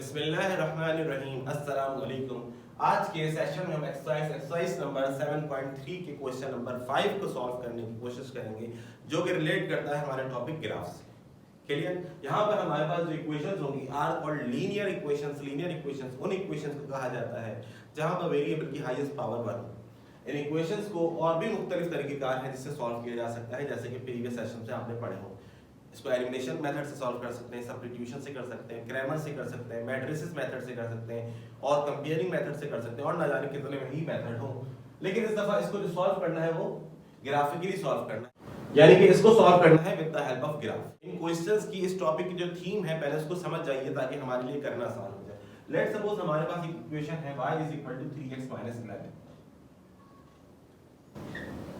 बिस्मिल्लाहिर्रहमानिर्रहीम, अस्सलाम वालेकुम। आज के सेशन में हम एक्सरसाइज नंबर 7.3 के क्वेश्चन नंबर 5 को सॉल्व करने की कोशिश करेंगे, जो कि रिलेट करता है हमारे टॉपिक ग्राफ से। क्लियर? यहाँ पर हमारे पास जो इक्वेशंस होंगी are called linear equations. Linear equations उन इक्वेशंस को कहा जाता है जहाँ पर वेरिएबल की हाईएस्ट पावर 1 हो। इन इक्वेशंस को और भी मुख्तलिफ तरीक़ेकार हैं जिससे सॉल्व किया जा सकता है, जैसे कि प्रीवियस सेशन से आपने पढ़े हो। इसको एलिमिनेशन मेथड से सॉल्व कर सकते हैं, सब्स्टिट्यूशन से कर सकते हैं, क्रैमर से कर सकते हैं, मैट्रिसेस मेथड से कर सकते हैं और कंपेयरिंग मेथड से कर सकते हैं, और ना जाने कितने ही मेथड हो। लेकिन इस दफा इसको जो सॉल्व करना है वो ग्राफिकली सॉल्व करना है, यानी कि इसको सॉल्व करना है with the help of graph. In questions की इस टॉपिक की जो थीम है पहले उसको समझ जाइए ताकि हमारे लिए करना आसान हो जाए। लेट्स सपोज हमारे पास एक इक्वेशन है y = 3x - 11।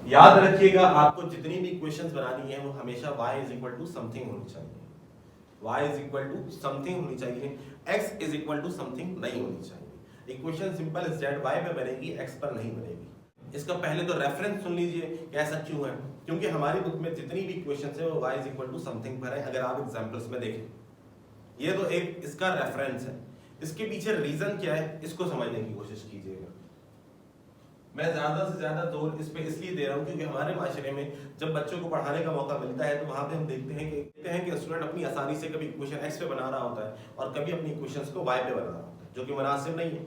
याद रखिएगा आपको जितनी भी इक्वेशंस बनानी है वो हमेशा y = समथिंग होनी चाहिए, y = समथिंग होनी चाहिए, x = समथिंग नहीं होनी चाहिए। Equation simple is that y पे बनेगी, x पर नहीं बनेगी। इसका पहले तो रेफरेंस सुन लीजिए कि ऐसा क्यों है, क्योंकि हमारी बुक में जितनी भी इक्वेशंस है वो y = समथिंग पर है। अगर आप एग्जांपल्स में देखें, ये तो एक इसका रेफरेंस है, इसके पीछे रीजन क्या है इसको समझने की कोशिश कीजिएगा। मैं ज्यादा से ज्यादा जोर इस पे इसलिए दे रहा हूँ क्योंकि हमारे माशरे में जब बच्चों को पढ़ाने का मौका मिलता है तो वहां पे हम देखते हैं कि स्टूडेंट अपनी आसानी से कभी इक्वेशन x पे बना रहा होता है और कभी अपनी इक्वेशंस को y पे बना रहा होता है, जो कि मुनासिब नहीं है।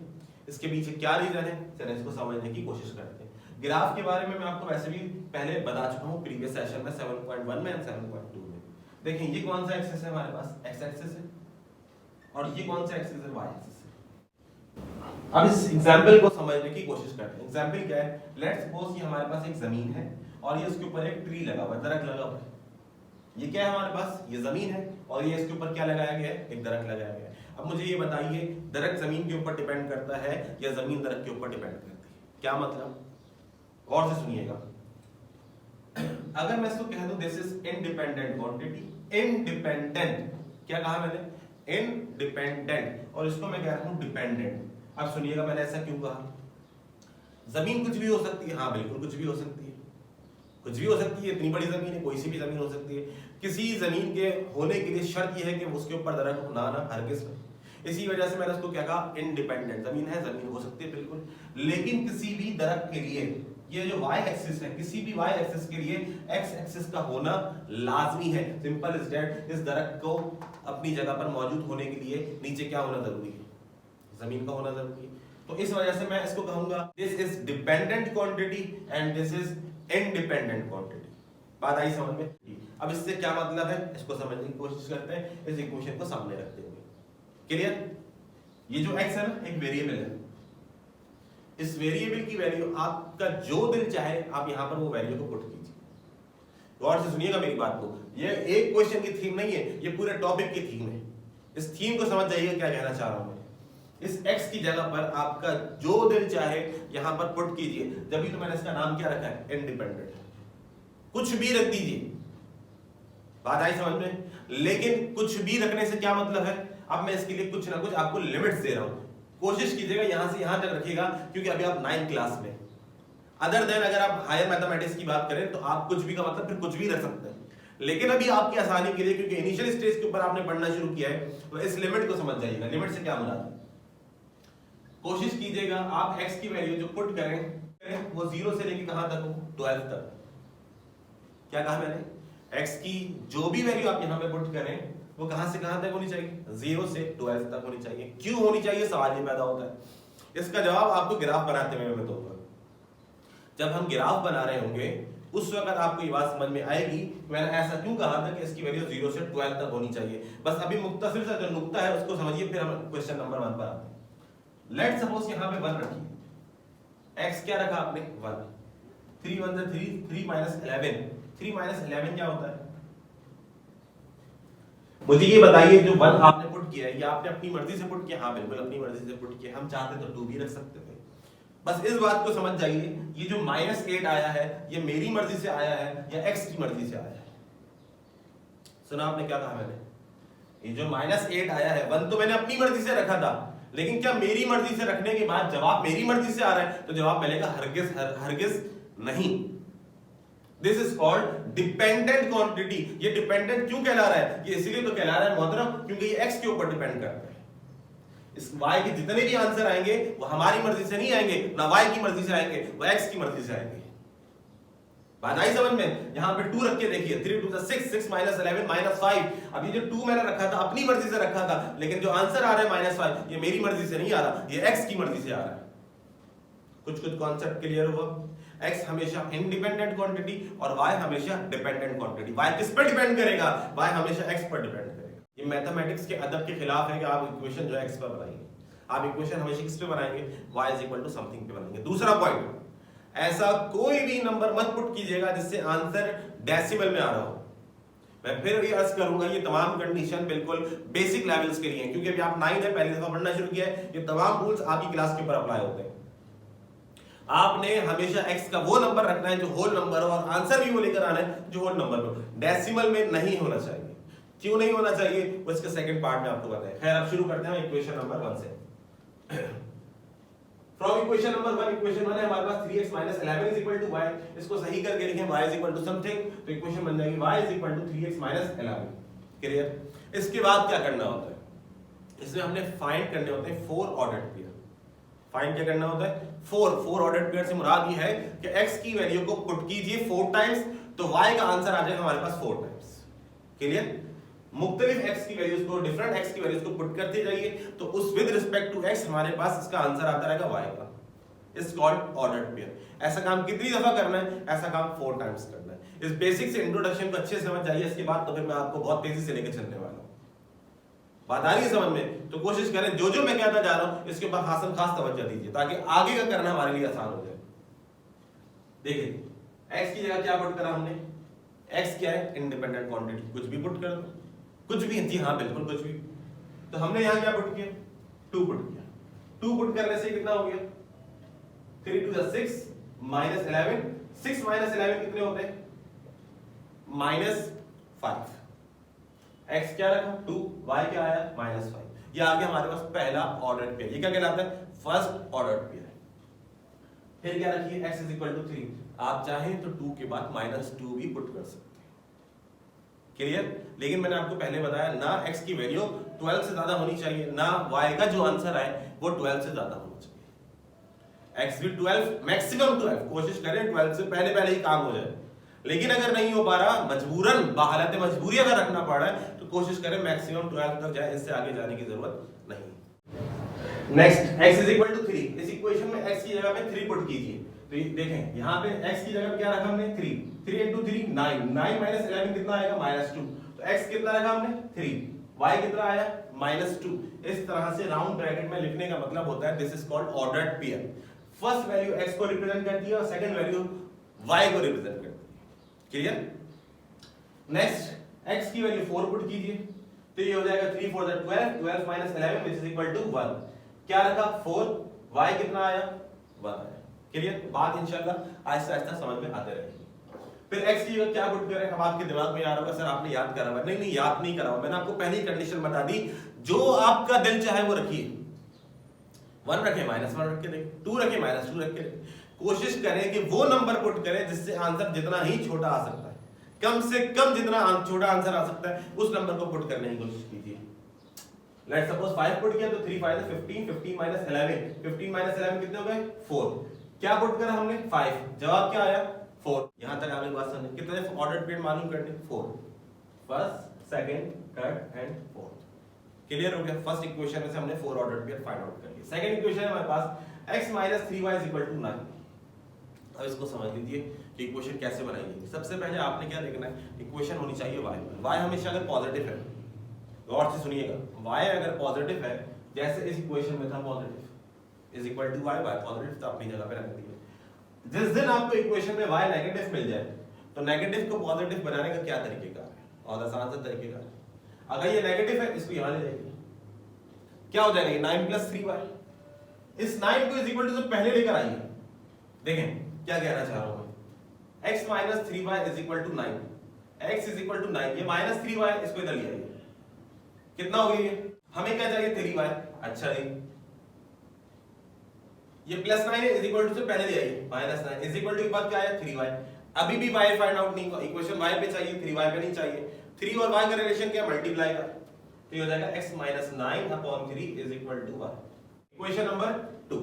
इसके पीछे क्या रीजन है, चलिए इसको समझने की कोशिश करते हैं। ग्राफ के बारे में मैं आपको वैसे भी पहले बता चुका हूँ प्रीवियस सेशन में 7.1 में एंड 7.2 में। देखिए ये कौन सा एक्सिस है, हमारे पास x एक्सिस है, और ये कौन सा एक्सिस है, y एक्सिस है। अब इस एग्जाम्पल को समझने की कोशिश करते हैं। एग्जाम्पल क्या है, लेट्स सपोज ये हमारे पास एक जमीन है और ये उसके ऊपर एक ट्री लगा हुआ है, दरख्त लगा हुआ है। ये क्या है हमारे पास, ये जमीन है और ये इसके ऊपर क्या लगाया गया है, एक दरख्त लगाया गया है। अब मुझे ये बताइए दरख्त जमीन के ऊपर डिपेंड करता है या जमीन दरख्त के ऊपर डिपेंड करती है? क्या मतलब, गौर से सुनिएगा। अगर मैं इसको कह दूं this is independent quantity, independent, क्या कहा मैंने, इंडिपेंडेंट, और इसको मैं कह रहा हूं डिपेंडेंट। अब सुनिएगा मैंने ऐसा क्यों कहा। जमीन कुछ भी हो सकती है, हाँ बिल्कुल कुछ भी हो सकती है, कुछ भी हो सकती है। इतनी बड़ी जमीन है, कोई सी भी जमीन हो सकती है। किसी जमीन के होने के लिए शर्त यह है कि उसके ऊपर दरख्त ना आना, हरगिज़। इसी वजह से मैंने उसको क्या कहा, इंडिपेंडेंट। जमीन है, जमीन हो सकती है बिल्कुल, लेकिन किसी भी दरख्त के लिए ये जो y एक्सिस है, किसी भी y एक्सिस के लिए x एक्सिस का होना लाजमी है। Simple is that. इस दरख्त को अपनी जगह पर मौजूद होने के लिए नीचे क्या होना जरूरी है, जमीन का होना जरूरी है। तो इस वजह से मैं इसको कहूंगा this is dependent quantity and this is independent quantity. बात आई समझ में? अब इससे क्या मतलब है इसको समझने की कोशिश करते हैं इस इक्वेशन को सामने रखते हुए। क्लियर? ये जो x है ना, एक वेरिएबल है। इस वेरिएबल की वैल्यू आपका जो दिल चाहे आप यहां पर वो वैल्यू को पुट कीजिए। गौर से सुनिएगा मेरी बात को, ये एक क्वेश्चन की थीम नहीं है, ये पूरे टॉपिक की थीम है। इस थीम को समझ जाइए क्या कहना चाह रहा हूं मैं। इस x की जगह पर आपका जो दिल चाहे यहां पर पुट कीजिए। जब तो मैंने इसका नाम क्या रखा है, इंडिपेंडेंट। कुछ भी रख दीजिए, बात आई समझ में। लेकिन कुछ भी रखने से क्या मतलब है, अब मैं इसके लिए कुछ ना कुछ आपको लिमिट्स दे रहा हूं। कोशिश कीजिएगा यहां से यहां तक रखिएगा, क्योंकि अभी आप 9th क्लास में। अदर देन अगर आप हायर मैथमेटिक्स की बात करें तो आप कुछ भी का मतलब फिर कुछ भी रख सकते हैं। लेकिन अभी आपकी आसानी के लिए, क्योंकि इनिशियल स्टेज के ऊपर आपने पढ़ना शुरू किया है, तो इस लिमिट को समझ जाइएगा। लिमिट से क्या मुराद है, कोशिश कीजिएगा आप x की वैल्यू जो पुट करें वो 0 से लेके कहां तक हो, 12 तक। क्या कहा मैंने, x की जो भी वैल्यू आप यहां पे पुट करें वो कहां से कहां तक होनी चाहिए, 0 से 12 तक होनी चाहिए। क्यों होनी चाहिए, सवाल ये पैदा होता है। इसका जवाब आपको ग्राफ बनाते हुए मैं दूंगा। जब हम ग्राफ बना रहे होंगे उस वक्त आपको ये बात समझ में आएगी मैंने ऐसा क्यों कहा था कि इसकी वैल्यू 0 से 12 तक होनी चाहिए। बस अभी मुख्तसर सा जो नुक्ता है उसको समझिए, फिर हम क्वेश्चन नंबर 1 पर आते हैं। लेट सपोज यहां पे 1 रखिए, x क्या रखा आपने, 1। 3 1 3, 3 11। 3 11 क्या होता है, मुझे ये बताइए। जो 1 आपने पुट किया है ये आपने अपनी मर्जी से पुट किया, हाँ बिल्कुल अपनी मर्जी से पुट किया। हम चाहते तो 2 भी रख सकते थे। बस इस बात को समझ जाइए, ये जो -8 आया है ये मेरी मर्जी से आया है या x की मर्जी से आया है। सुना आपने क्या कहा मैंने, ये जो -8 आया है 1 तो मैंने अपनी मर्जी से रखा था, लेकिन क्या मेरी मर्जी से रखने के बाद जवाब मेरी मर्जी से आ रहा है तो जवाब मिलेगा हरगिज नहीं। This is called dependent quantity. ये डिपेंडेंट क्यों कहला रहा है, ये इसीलिए तो कहला रहा है मोहतरम क्योंकि ये x के ऊपर डिपेंड करता है। इस y के जितने भी आंसर आएंगे वो हमारी मर्जी से नहीं आएंगे, ना y की मर्जी से आएंगे, वो x की मर्जी से आएंगे। बात आई समझ में? यहाँ पे 2 रख के देखिए, 3 2 6, 6 - 11 -5। अभी जो 2 मैंने रखा था अपनी मर्जी से रखा था, लेकिन जो आंसर आ रहा है -5 ये मेरी मर्जी से नहीं आ रहा, ये x की मर्जी से आ रहा है। कुछ कॉन्सेप्ट क्लियर हुआ? x हमेशा इंडिपेंडेंट क्वांटिटी और y हमेशा डिपेंडेंट क्वांटिटी। y किस पर डिपेंड करेगा? y हमेशा x पर डिपेंड करेगा। ये मैथमेटिक्स के अदब के खिलाफ है कि आप इक्वेशन जो है x पर बनाएंगे। आप इक्वेशन हमेशा किस पे बनाएंगे? y = समथिंग पे बनाएंगे। दूसरा पॉइंट, ऐसा कोई भी नंबर मत पुट कीजिएगा जिससे आंसर डेसिमल में आ रहा हो। मैं फिर ये अर्ज करूंगा, ये तमाम कंडीशन बिल्कुल बेसिक लेवल्स के लिए हैं, क्योंकि अभी आप 9 है, पहली दफा पढ़ना शुरू किया है, ये तमाम रूल्स आपकी क्लास के ऊपर अप्लाई होते हैं। आपने हमेशा x का वो नंबर रखना है जो होल नंबर हो, और आंसर भी वो लेकर आना है जो होल नंबर हो, डेसिमल में नहीं होना चाहिए। क्यों नहीं होना चाहिए वो इसके सेकंड पार्ट में आपको बताएं। खैर अब शुरू करते हैं इक्वेशन नंबर 1 से। फ्रॉम इक्वेशन नंबर 1, इक्वेशन 1 है हमारे पास 3x - 11 = y। इसको सही करके लिखें y = समथिंग, तो इक्वेशन बन जाएगी y = 3x - 11। क्लियर? इसके बाद क्या करना होता है? इसमें हमने फाइंड करने होते हैं 4 ऑर्डर्ड पेयर। फाइंड क्या करना होता है? 4 ऑर्डर्ड पेयर से मुराद ये है कि x की वैल्यू को पुट कीजिए 4 टाइम्स, तो y का आंसर आ जाएगा हमारे पास 4 टाइम्स। क्लियर? मुख्तलिफ x की वैल्यूज को, डिफरेंट x की वैल्यूज को पुट करते जाइए, तो उस विद रिस्पेक्ट टू x हमारे पास इसका आंसर आता रहेगा y का। It's called ordered pair. ऐसा काम कितनी दफा करना है? ऐसा काम 4 टाइम्स करना है। इस बेसिक से इंट्रोडक्शन को अच्छे से समझ जाइए, इसके बाद तो फिर मैं आपको बहुत तेजी से लेकर चलने वाला हूं। बात आ रही है समझ में? तो कोशिश करें जो मैं कहता जा रहा हूं इसके ऊपर खास तवज्जो दीजिए, ताकि आगे का करना हमारे लिए आसान हो जाए। देखिए x की जगह क्या पुट करा हमने? x क्या है? Independent quantity. कुछ भी पुट कर दो, कुछ भी, जी हाँ बिल्कुल कुछ भी। तो हमने यहां क्या पुट किया? 2 पुट किया। 2 पुट करने से कितना हो गया? 3 2 6 -11। 6 - 11 कितने होते हैं? -5। x क्या रखा? 2, y क्या आया? -5। ये आ गया हमारे पास पहला ऑर्डर्ड पेयर। ये क्या कहलाता है? First ordered pair. फिर क्या रखिए? x = 3। आप चाहें तो 2 के बाद -2 भी पुट कर सकते हैं। क्लियर? लेकिन मैंने आपको पहले बताया ना, x की वैल्यू 12 से ज्यादा होनी चाहिए, ना y का जो आंसर आए वो 12 से ज्यादा होना चाहिए। x भी 12, मैक्सिमम 12, कोशिश करें 12 से पहले ही काम हो जाए। लेकिन अगर नहीं हो पा रहा, मजबूरन बहालत मजबूरी अगर रखना पड़ रहा है, तो कोशिश करें मैक्सिमम 12 तक जाए, इससे आगे जाने की जरूरत नहीं। Next, x = 3। इस इक्वेशन में x की जगह पे 3 पुट कीजिए। तो ये देखें यहाँ पे x की जगह क्या रखा हमने? 3 × 3 9 9 - 11 कितना आएगा? -2। तो x कितना रखा हमने? 3। y कितना आया? -2। इस तरह से राउंड ब्रैकेट में लिखने का मतलब होता है this is called ordered pair. First value x को रिप्रेजेंट करती है और सेकंड वैल्यू y को रिप्रेजेंट करती है। क्लियर? नेक्स्ट, x की वैल्यू 4 पुट कीजिए, तो ये हो जाएगा 3 4 12 12 - 11 which is equal to 1। क्या रखा? 4। y कितना आया? 1 आया। क्लियर? बात इंशाल्लाह आहिस्ता आहिस्ता समझ में आते रहेगी। फिर x की जगह क्या पुट करें? अब आपके दिमाग में आ रहा होगा सर आपने याद करा हुआ। नहीं याद नहीं करा हुआ, मैंने आपको पहली कंडीशन बता दी, जो आपका दिल चाहे वो रखिए। 1 रखें, -1 रख के देखें, 2 रखें, -2 रख के देखें। कोशिश करें कि वो नंबर पुट करें जिससे आंसर जितना ही छोटा आ सकता है, कम से कम जितना छोटा आंसर आ सकता है उस नंबर को पुट करने की कोशिश कीजिए। लेट्स सपोज 5 पुट किया, तो 3 5 15 15 - 11 15 - 11 कितने हो गए? 4। क्या पुट करा हमने? 5। जवाब क्या आया? 4। यहां तक आपने बात समझ? कितने ऑर्डर्ड पेयर मालूम करने? 4। First, second, third and fourth. Clear हो गया? फर्स्ट इक्वेशन में से हमने 4 ऑर्डर्ड पेयर फाइंड आउट कर लिए। सेकंड इक्वेशन है हमारे पास x - 3y = 9। अब इसको समझ लीजिए कि इक्वेशन कैसे बनाएंगे। सबसे पहले आपने क्या देखना है? इक्वेशन होनी चाहिए y हमेशा अगर पॉजिटिव है, गौर से सुनिएगा, y अगर पॉजिटिव है, जैसे इस इक्वेशन में था positive is equal to y positive, तो अपनी जगह पे रख दीजिए। जिस दिन आपको इक्वेशन में y नेगेटिव मिल जाए, तो नेगेटिव को पॉजिटिव बनाने का क्या तरीकेकार है? और आसान सा तरीकेकार है, अगर ये नेगेटिव है इसको यहां ले जाइए, क्या हो जाएगा? 9 + 3y। इस 9 को इज इक्वल टू से पहले लेकर आइए। देखें क्या कहना चाह रहा हूं मैं? x - 3y = 9। x = 9, ये -3y, इसको इधर ले आइए। कितना हो गया ये? हमें क्या चाहिए? 3y। अच्छा जी, ये +9 है, इज इक्वल टू से पहले ले आइए, -9 इज इक्वल टू के बाद क्या आया? 3y। अभी भी y फाइंड आउट नहीं हुआ, इक्वेशन y पे चाहिए, 3y पे नहीं चाहिए। 3 और y का रिलेशन क्या? मल्टीप्लाई का। तो ये हो जाएगा x minus 9/3 is equal to 1। Equation number 2।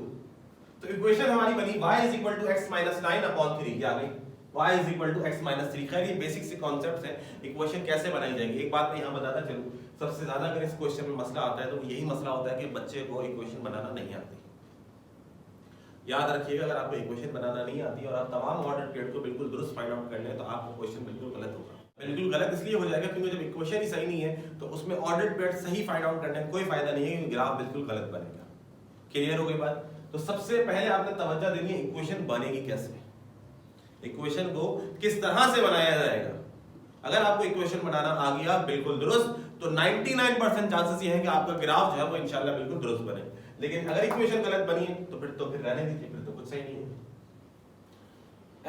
तो इक्वेशन हमारी बनी y is equal to x minus 9/3 क्या गई y is equal to x minus 3। खैर ये बेसिक से कॉन्सेप्ट्स हैं, इक्वेशन कैसे बनाई जाएगी। एक बात मैं यहाँ बताता चलूँ, सबसे ज्यादा अगर इस क्वेश्चन में मसला आता है तो यही मसला होता है कि बच्चे को इक्वेशन बनाना नहीं आती। याद रखिएगा, अगर आपको इक्वेशन बनाना नहीं आती और आप तमाम ऑर्डर पेड को बिल्कुल दुरुस्त फाइंड आउट कर लें तो आपको क्वेश्चन बिल्कुल गलत होगा। बिल्कुल गलत इसलिए हो जाएगा क्योंकि जब इक्वेशन ही सही नहीं है तो उसमें ऑर्डर पेड सही फाइंड आउट करने में कोई फायदा नहीं है, क्योंकि ग्राफ बिल्कुल गलत बनेगा। क्लियर हो गई बात। तो सबसे पहले आपने तवज्जो देनी है इक्वेशन बनेगी कैसे, इक्वेशन को किस तरह से बनाया जाएगा। अगर आपको इक्वेशन बनाना आ गया बिल्कुल दुरुस्त तो 99% चांसेस ये है कि आपका ग्राफ जो है वो इंशाल्लाह बिल्कुल दुरुस्त बने। लेकिन अगर इक्वेशन गलत बनी है तो फिर रहने दीजिए, फिर तो कुछ सही नहीं है।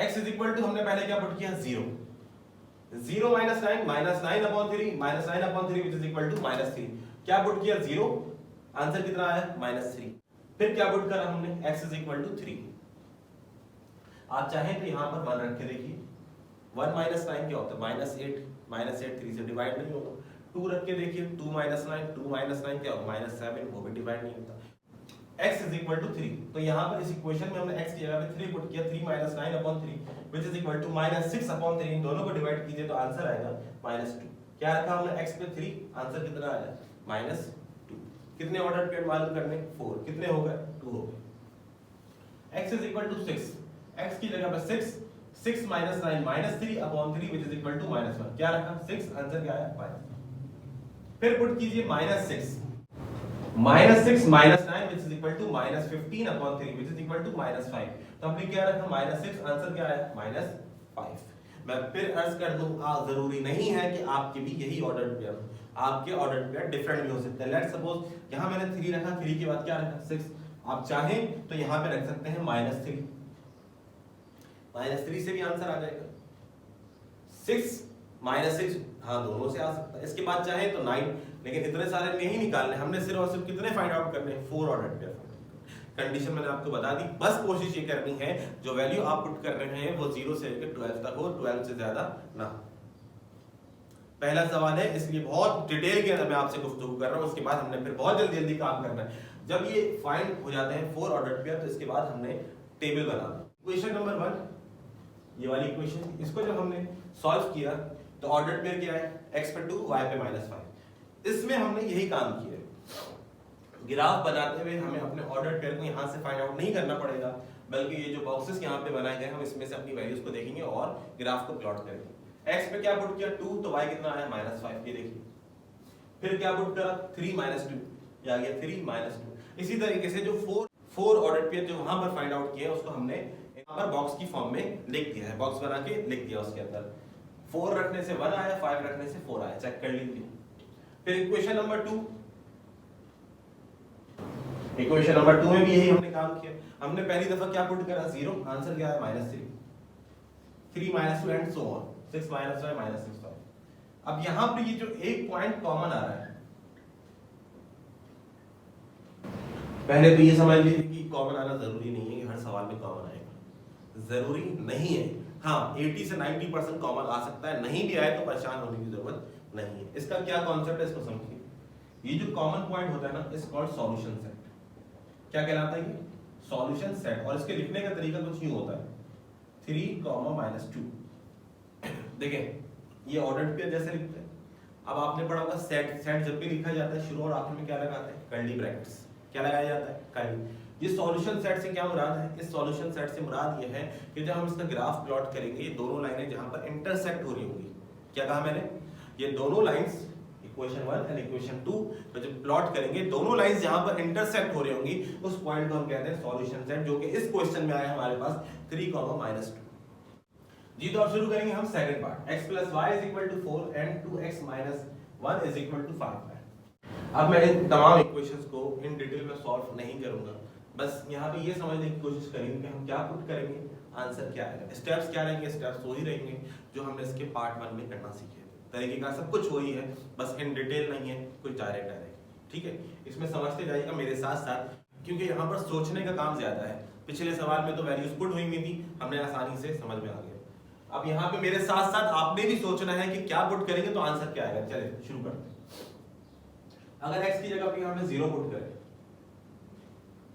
x इज इक्वल टू हमने पहले क्या पुट किया 0 minus 9 minus 9/3 minus 9/3 which is equal to -3। क्या पुट किया 0, आंसर कितना आया -3। फिर क्या पुट करा हमने x इज इक्वल टू 3। आप चाहें तो यहां पर 1 रख के देखिए, 1 माइनस 9 क्या होता है -8 3 से डिवाइड नहीं होगा। 2 रख के देखिए, 2 माइनस 9 क्या होगा -7, वो भी डिवाइड नहीं होता। x is equal to 3। तो यहाँ पर इस इक्वेशन में हमने x की जगह पे 3 पुट किया, 3 minus 9/3 which is equal to -6/3। इन दोनों को डिवाइड कीजिए तो आंसर आएगा -2। क्या रखा हमने x पे 3, आंसर कितना आया -2। कितने ऑर्डर पेड मालूम करने 4, कितने हो गए 2 हो गए। x is equal to 6, x की जगह पे 6 minus 9 -3/3 which is equal to -1। क्या रखा 6, आंसर क्या आया 5। फिर पुट कीजिए -6 -6 minus 9 which is equal to -15/3 which is equal to -5। तो हमने क्या रखा -6, आंसर क्या आया -5। मैं फिर अर्ज कर दूं, जरूरी नहीं है कि आपके भी यही ऑर्डर पेयर, आपके ऑर्डर पेयर डिफरेंट भी हो सकते हैं। लेट्स सपोज यहां मैंने 3 रखा, 3 के बाद क्या रखा 6। आप चाहें तो यहां पे रख सकते हैं -3, -3 से भी आंसर आ जाएगा। 6 -6 हाँ दोनों से आ सकता है। इसके बाद चाहे तो 9, लेकिन इतने सारे नहीं निकालने, हमने सिर्फ और सिर्फ कितने फाइंड आउट करने 4 ऑर्डर पेयर। कंडीशन मैंने आपको बता दी, बस कोशिश ये करनी है जो वैल्यू आप पुट कर रहे हैं वो 0 से लेकर 12 तक हो, 12 से ज्यादा ना। पहला सवाल है, इसलिए बहुत डिटेल के अंदर मैं आपसे गुफ्तगू कर रहा हूं। उसके बाद हमने फिर बहुत जल्दी जल्दी काम करना है। जब ये फाइंड हो जाते हैं 4 ऑर्डर पेयर तो इसके बाद हमने टेबल बनाना। इक्वेशन नंबर 1 ये वाली इक्वेशन, इसको जब हमने सॉल्व किया तो ऑर्डर पेयर क्या है x पे 2 y पे -5। इसमें हमने यही काम किया है। ग्राफ बनाते हुए हमें अपने ऑर्डर पेयर को यहां से फाइंड आउट नहीं करना पड़ेगा, बल्कि ये जो बॉक्सेस यहां पे बनाए गए हम इसमें से अपनी वैल्यूज को देखेंगे और ग्राफ को प्लॉट करेंगे। x पे क्या पुट किया 2 तो y कितना आया -5, ये देखिए। फिर क्या पुट करा 3 -2, ये आ गया 3 -2। इसी तरीके से जो 4 ऑर्डर पेयर जो वहां पर फाइंड आउट किया उसको हमने यहां पर बॉक्स की फॉर्म में लिख दिया है, बॉक्स बना के लिख दिया। उसके अंदर 4 रखने से 1 आया, 5 रखने से 4 आया, चेक कर लीजिए। फिर इक्वेशन नंबर 2, इक्वेशन नंबर 2 में भी यही हमने काम किया। हमने पहली दफा क्या पुट करा 0, आंसर क्या आया -3, 3 -2 एंड सो ऑन, 6 -5 -6। अब यहां पे ये जो एक पॉइंट कॉमन आ रहा है, पहले तो ये समझ लीजिए कि कॉमन आना जरूरी नहीं है कि हर सवाल में कॉमन आएगा, जरूरी नहीं है। हाँ 80 से 90% कॉमन आ सकता है, नहीं भी आए तो परेशान होने की जरूरत नहीं है। इसका क्या कॉन्सेप्ट है इसको समझिए। ये जो कॉमन पॉइंट होता है ना इस कॉल्ड सॉल्यूशन सेट। क्या कहलाता है ये सॉल्यूशन सेट, और इसके लिखने का तरीका कुछ यूं होता है 3, -2। देखें ये ऑर्डर पेयर जैसे लिखते हैं। अब आपने पढ़ा होगा सेट, सेट जब भी लिखा जाता है शुरू और आखिर में क्या लगाते हैं कर्ली ब्रैकेट्स। क्या लगाया जाता है कर्ली। ये सॉल्यूशन सेट से क्या मुराद है, इस सॉल्यूशन सेट से मुराद ये है कि जब हम इसका ग्राफ प्लॉट करेंगे, ये दोनों लाइनें जहां पर इंटरसेक्ट हो रही होंगी, क्या कहा मैंने, ये दोनों लाइंस इक्वेशन 1 एंड इक्वेशन 2 तो जब प्लॉट करेंगे दोनों लाइंस जहां पर इंटरसेक्ट हो रही होंगी उस पॉइंट को हम कहते हैं सॉल्यूशन सेट, जो कि इस क्वेश्चन में आया हमारे पास 3, -2। जी तो अब शुरू करेंगे हम second part, x + y = 4 and 2x - 1 = 5 है। अब मैं इन तमाम इक्वेशंस को इन डिटेल में सॉल्व नहीं करूंगा, बस यहाँ पे ये समझने की कोशिश करेंगे कि हम क्या पुट करेंगे, आंसर क्या आएगा। स्टेप्स क्या रहेंगे, स्टेप्स वही रहेंगे जो हमने इसके पार्ट 1 में करना सीखे थे। तरीकेकार सब कुछ वही है, बस इन डिटेल नहीं है, कुछ डायरेक्ट। ठीक है, इसमें समझते जाइएगा मेरे साथ साथ, क्योंकि यहाँ पर सोचने का काम ज्यादा है। पिछले सवाल में तो वैल्यूज पुट हुई थी, हमने आसानी से समझ में आ गया। अब यहाँ पे मेरे साथ साथ आपने भी सोचना है कि क्या पुट करेंगे तो आंसर क्या आएगा। चलिए शुरू करते हैं। अगर x की जगह पे यहाँ पे 0 पुट करें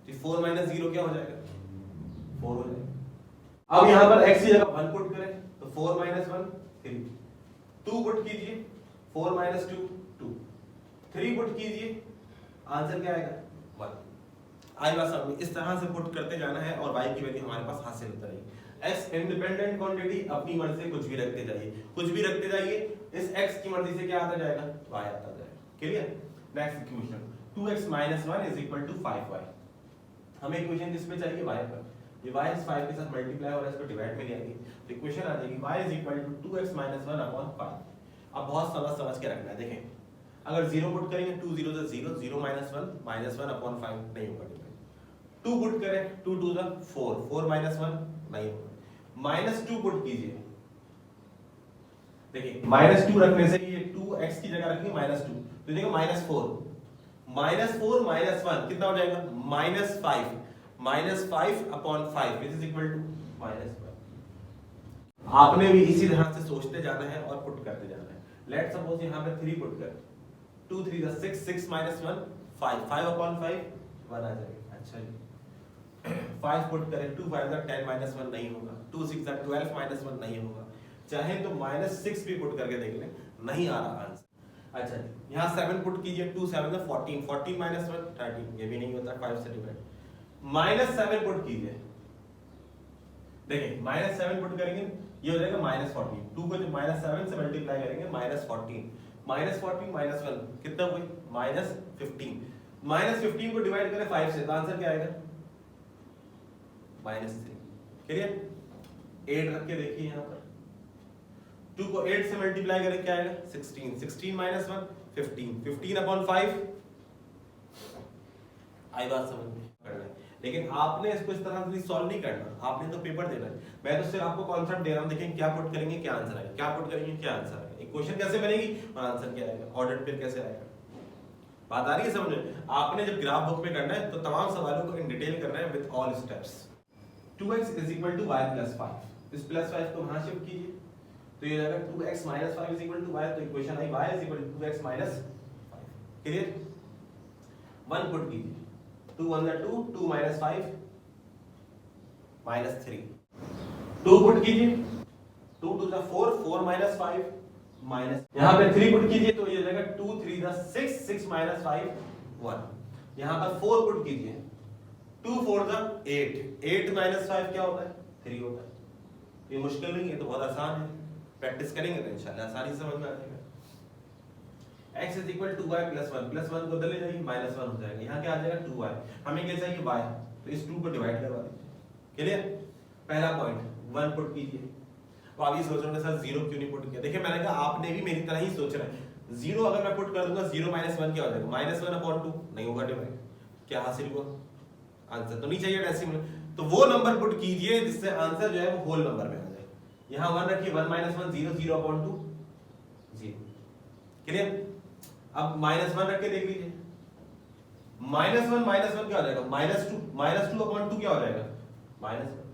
तो 4 माइनस 0 क्या हो जाएगा? 4 हो जाएगा। अब यहाँ पर x की जगह 1 पुट करें तो 4 माइनस 1 3, 2 पुट कीजिए 4 माइनस 2 2, 3 पुट कीजिए, आंसर क्या आएगा? 1। आई बात समझ में? इस तरह से पुट करते जाना है और y की वैल्यू हमारे पास हासिल होता रहेगी। x इंडिपेंडेंट क्वांटिटी, अपनी मर्जी से कुछ भी रखते जाइए, कुछ भी रखते जाइए, इस x की मर्जी से क्या आता जाएगा? y आता जाएगा। Clear? Next equation 2x 1 is equal to 5y। हमें इक्वेशन किस पे चाहिए? y पर। ये y इस 5 के साथ मल्टीप्लाई हो रहा है, इसको डिवाइड में ले आएंगे तो इक्वेशन आ जाएगी y is equal to 2x 1 upon 5। अब बहुत समझ के रखना है। देखें, अगर 0 पुट करेंगे 2 0 से 0, 0 माइनस 1 अपॉन 5 नहीं होगा डिवाइड। 2 पुट करें 2 2 जा 4, 4 माइनस 1 नहीं होगा। माइनस 2 पुट कीजिए, देखिए माइनस 2 रखने से ये 2x की जगह रखेंगे माइनस 2 तो देखो माइनस 4 माइनस 4 माइनस 1 कितना हो जाएगा? Minus 5 upon 5 which is equal to minus 1। आपने भी इसी तरह से सोचते जाना है और पुट करते जाना है। लेट सपोज यहाँ पे 3 पुट कर 2 3 जा 6, 6 माइनस 1 5, 5 अपॉन 5 1 आ जाएगा। अच्छा जी 5 पुट करें 2 5 जा 10 माइनस 1 नहीं होगा, 2 6 जा 12 माइनस 1 नहीं होगा, चाहे तो माइनस 6 भी पुट करके देख लें, नहीं आ रहा आंसर। अच्छा जी यहाँ 7 पुट कीजिए 2 7 जा 14, 14 माइनस 1 13, ये भी नहीं होता 5 से डिवाइड। माइनस 7 पुट कीजिए, देखिए माइनस 7 पुट करेंगे ये हो जाएगा माइनस 14, 2 को जब माइनस 7 से मल्टीप्लाई करेंगे माइनस 14 माइनस 1 कितना हुई? माइनस 15। माइनस 15 को डिवाइड करें 5 से तो आंसर क्या आएगा? माइनस 3। क्लियर? 8 रख के देखिए यहाँ पर 2 को 8 से मल्टीप्लाई करें क्या आएगा? 16, 16 माइनस 1 15, 15 अपॉन 5। आई बात समझ में? करना है, लेकिन आपने इसको इस तरह से सॉल्व नहीं करना, आपने तो पेपर देना है। मैं तो सिर्फ आपको कॉन्सेप्ट दे रहा हूं, देखें क्या पुट करेंगे क्या आंसर आएगा, क्या पुट करेंगे क्या आंसर आएगा, इक्वेशन कैसे बनेगी और आंसर क्या आएगा, ऑर्डर फिर कैसे आएगा। बात आ रही है समझ में? आपने जब ग्राफ बुक में करना है तो तमाम सवालों को इन डिटेल करना है with all steps. 2x is equal to y plus 5, इस प्लस 5 को वहां शिफ्ट कीजिए तो ये जाएगा 2x minus 5 is equal to y, तो इक्वेशन आई y is equal to 2x minus 5। Clear? 1 put कीजिए 2 1 जा 2, 2 माइनस 5 माइनस 3, 2 पुट कीजिए 2 2 जा 4, 4 माइनस 5 माइनस, यहाँ पे 3 पुट कीजिए तो ये जाएगा 2 3 जा 6, 6 माइनस 5 1। यहाँ पर 4 पुट कीजिए 2 4 जा 8, 8 माइनस 5 क्या होता है? 3 होता है। ये मुश्किल नहीं है, तो बहुत आसान है, प्रैक्टिस करेंगे तो इंशाल्लाह आसानी से समझ में आ जाएगा। x is equal to y plus 1, plus 1 को ले जाइए माइनस 1 हो जाएगा, यहाँ क्या आ जाएगा 2y, हमें क्या चाहिए y, तो इस 2 को डिवाइड करवा दीजिए। क्लियर? पहला पॉइंट 1 पुट कीजिए। तो आप ये सोच रहे होंगे सर 0 क्यों नहीं पुट किया? देखिए मैंने कहा आपने भी मेरी तरह ही सोचना है। 0 अगर मैं पुट कर दूंगा 0 माइनस 1 क्या हो जाएगा? माइनस 1 अपॉन 2 नहीं होगा डिवाइड, क्या हासिल हुआ? आंसर तो नहीं चाहिए डेसिमल, तो वो नंबर पुट कीजिए जिससे आंसर जो है वो होल नंबर में आ जाए। यहाँ 1 रखिए 1 माइनस 1 0, 0 अपॉन 2 0। क्लियर? अब माइनस 1 रख के देख लीजिए, माइनस 1 क्या हो जाएगा? माइनस 2 अपॉन 2 क्या हो जाएगा? माइनस 1।